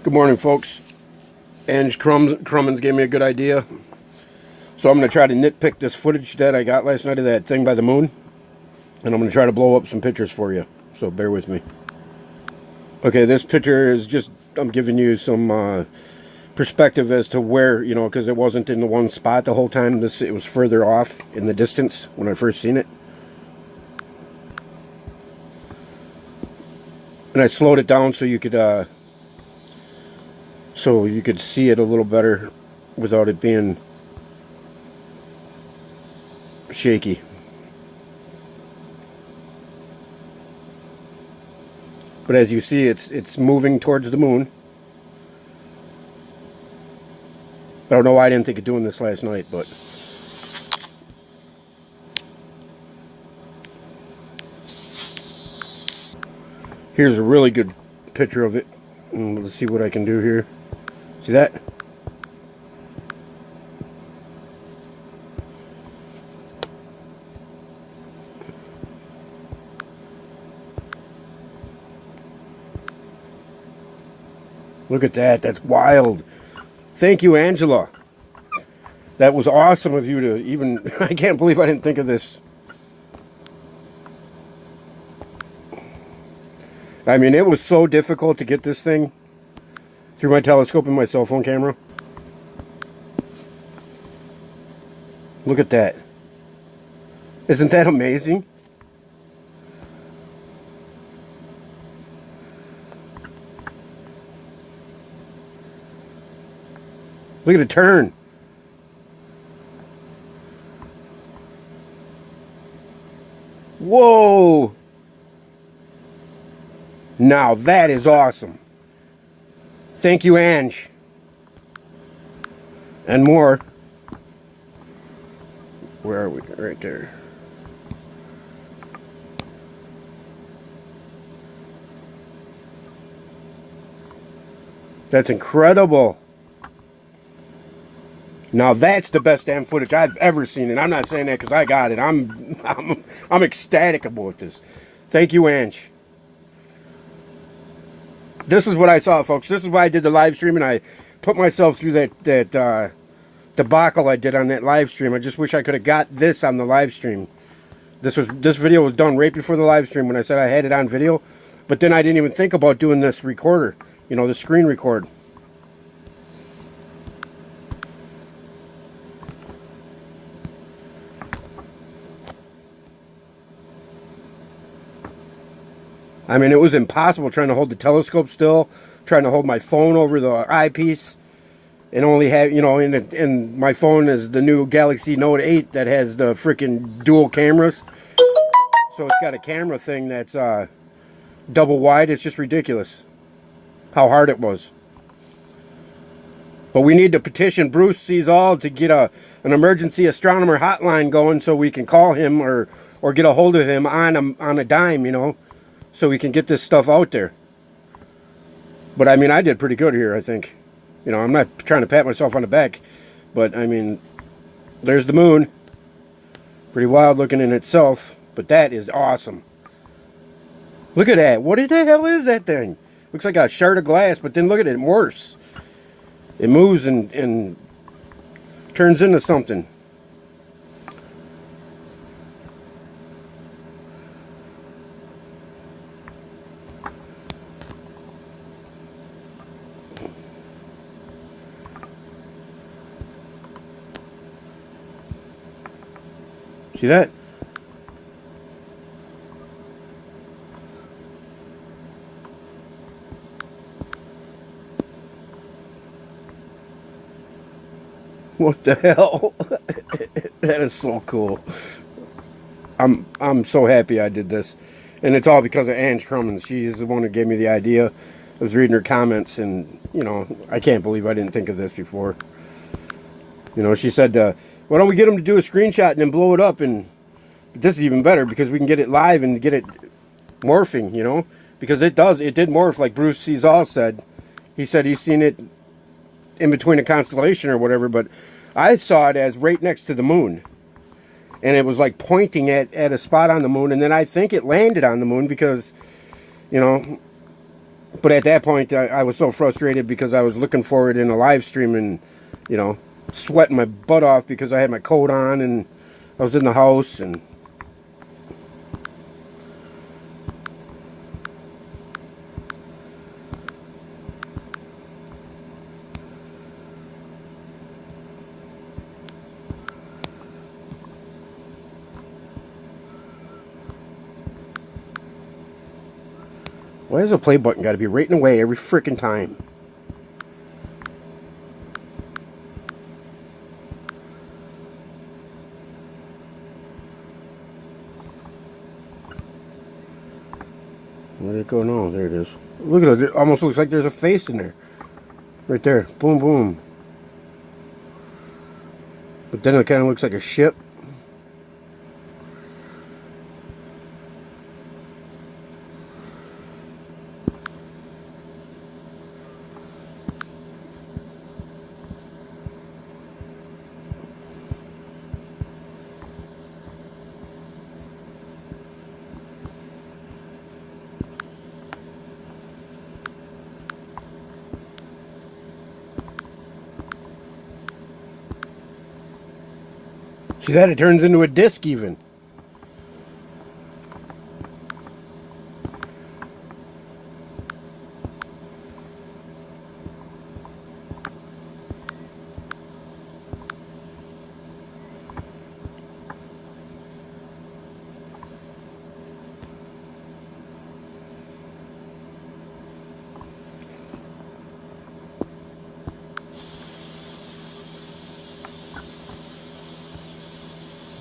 Good morning, folks. Ange Crummins gave me a good idea. So I'm going to try to nitpick this footage that I got last night of that thing by the moon. And I'm going to try to blow up some pictures for you. So bear with me. Okay, this picture is just, I'm giving you some perspective as to where, because it wasn't in the one spot the whole time. It was further off in the distance when I first seen it. And I slowed it down so you could see it a little better without it being shaky. But as you see, it's moving towards the moon. I don't know why I didn't think of doing this last night, but here's a really good picture of it. Let's see what I can do here. See that? Look at that. That's wild. Thank you, Angela. That was awesome of you to even... I can't believe I didn't think of this. I mean, it was so difficult to get this thing through my telescope and my cell phone camera. Look at that. Isn't that amazing? Look at it turn. Whoa. Now that is awesome. Thank you, Ange. And more. Where are we? Right there. That's incredible. Now that's the best damn footage I've ever seen, and I'm not saying that because I got it. I'm ecstatic about this. Thank you, Ange. This is what I saw, folks. This is why I did the live stream, and I put myself through that debacle I did on that live stream. I just wish I could have got this on the live stream. This video was done right before the live stream when I said I had it on video, but then I didn't even think about doing this recorder, the screen record. I mean, it was impossible trying to hold the telescope still, trying to hold my phone over the eyepiece, and only have, and my phone is the new Galaxy Note 8 that has the freaking dual cameras. So it's got a camera thing that's double wide. It's just ridiculous how hard it was. But we need to petition Bruce Sees All to get an emergency astronomer hotline going so we can call him or get a hold of him on a dime, so we can get this stuff out there. But I mean, I did pretty good here, I think. I'm not trying to pat myself on the back, but I mean, there's the moon. Pretty wild looking in itself, but that is awesome. Look at that. What the hell is that thing? Looks like a shard of glass, but then look at it, worse. It moves and turns into something. See that? What the hell? That is so cool. I'm so happy I did this. And it's all because of Ange Crummins. She's the one who gave me the idea. I was reading her comments and, I can't believe I didn't think of this before. She said, why don't we get him to do a screenshot and then blow it up? And this is even better because we can get it live and get it morphing, because it did morph like Bruce Sees All said. He said he's seen it in between a constellation or whatever, but I saw it as right next to the moon. and it was like pointing at a spot on the moon, and then I think it landed on the moon because, you know, But at that point, I was so frustrated because I was looking for it in a live stream and, you know, sweating my butt off because I had my coat on and I was in the house and... Why does the play button got to be right in the way every freaking time? Where did it go now? There it is. Look at it. It almost looks like there's a face in there. Right there. Boom, boom. But then it kind of looks like a ship. See that? It turns into a disc even.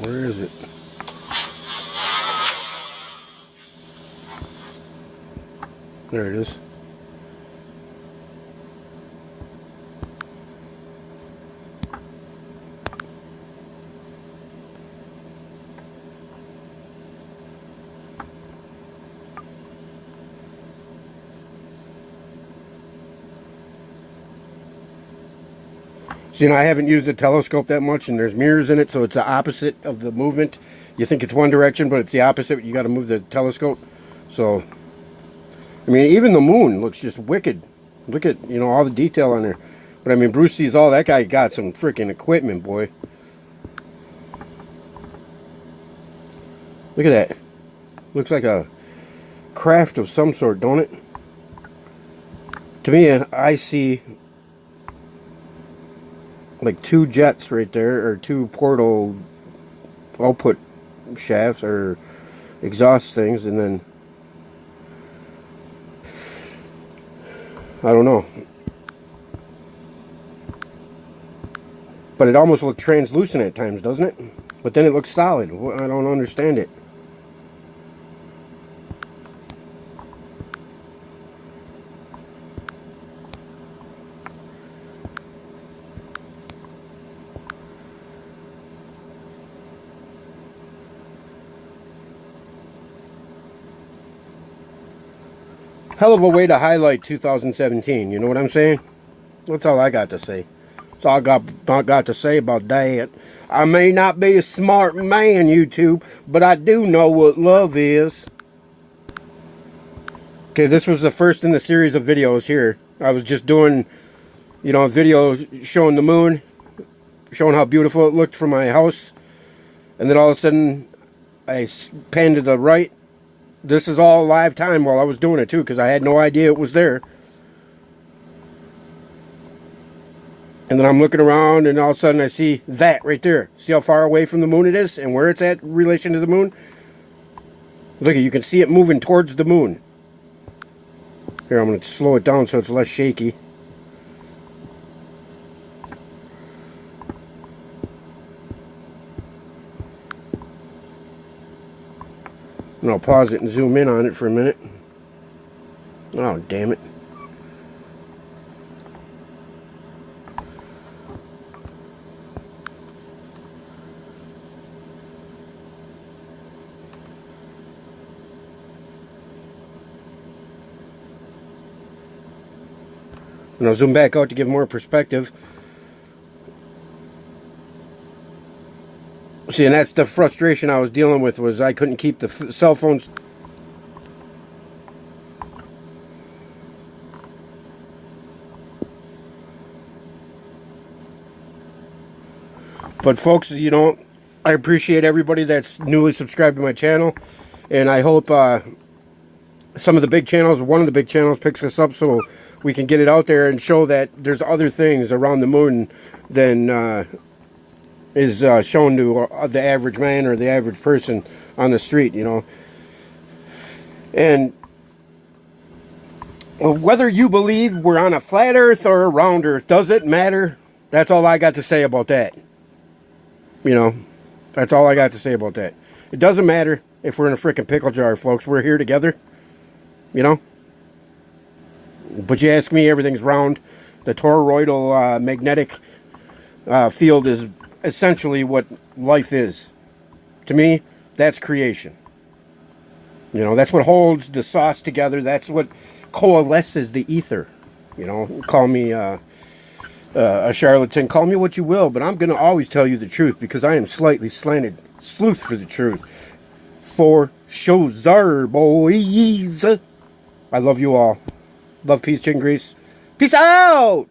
Where is it? There it is. So, you know, I haven't used the telescope that much, and there's mirrors in it, so it's the opposite of the movement. You think it's one direction, but it's the opposite. You got to move the telescope. So, I mean, even the moon looks just wicked. Look at, you know, all the detail on there. But, I mean, Bruce sees all that guy got some freaking equipment, boy. Look at that. Looks like a craft of some sort, don't it? To me, I see like two jets right there, or two portal output shafts or exhaust things, and then I don't know, but it almost looked translucent at times, doesn't it? But then it looks solid. I don't understand it. Hell of a way to highlight 2017, you know what I'm saying? That's all I got to say. That's all I got to say about that. I may not be a smart man, YouTube, but I do know what love is. Okay, this was the first in the series of videos here. I was just doing, you know, a video showing the moon, showing how beautiful it looked from my house. And then all of a sudden, I panned to the right. This is all live time while I was doing it too, because I had no idea it was there. And then I'm looking around, and all of a sudden I see that right there. See how far away from the moon it is and where it's at in relation to the moon? Look, you can see it moving towards the moon. Here, I'm going to slow it down so it's less shaky. And I'll pause it and zoom in on it for a minute. Oh, damn it. And I'll zoom back out to give more perspective. See, and that's the frustration I was dealing with, was I couldn't keep the cell phones. But folks, you know, I appreciate everybody that's newly subscribed to my channel, and I hope some of the big channels, one of the big channels, picks us up so we can get it out there and show that there's other things around the moon than is shown to the average man or the average person on the street, you know. And whether you believe we're on a flat earth or a round earth, does it matter? That's all I got to say about that. You know, that's all I got to say about that. It doesn't matter if we're in a freaking pickle jar, folks. We're here together, you know. But you ask me, everything's round. The toroidal magnetic field is essentially what life is. To me, that's creation. You know, that's what holds the sauce together. That's what coalesces the ether. You know, call me a charlatan. Call me what you will, but I'm going to always tell you the truth because I am slightly slanted sleuth for the truth. For sure, boys. I love you all. Love, peace, chicken grease. Peace out!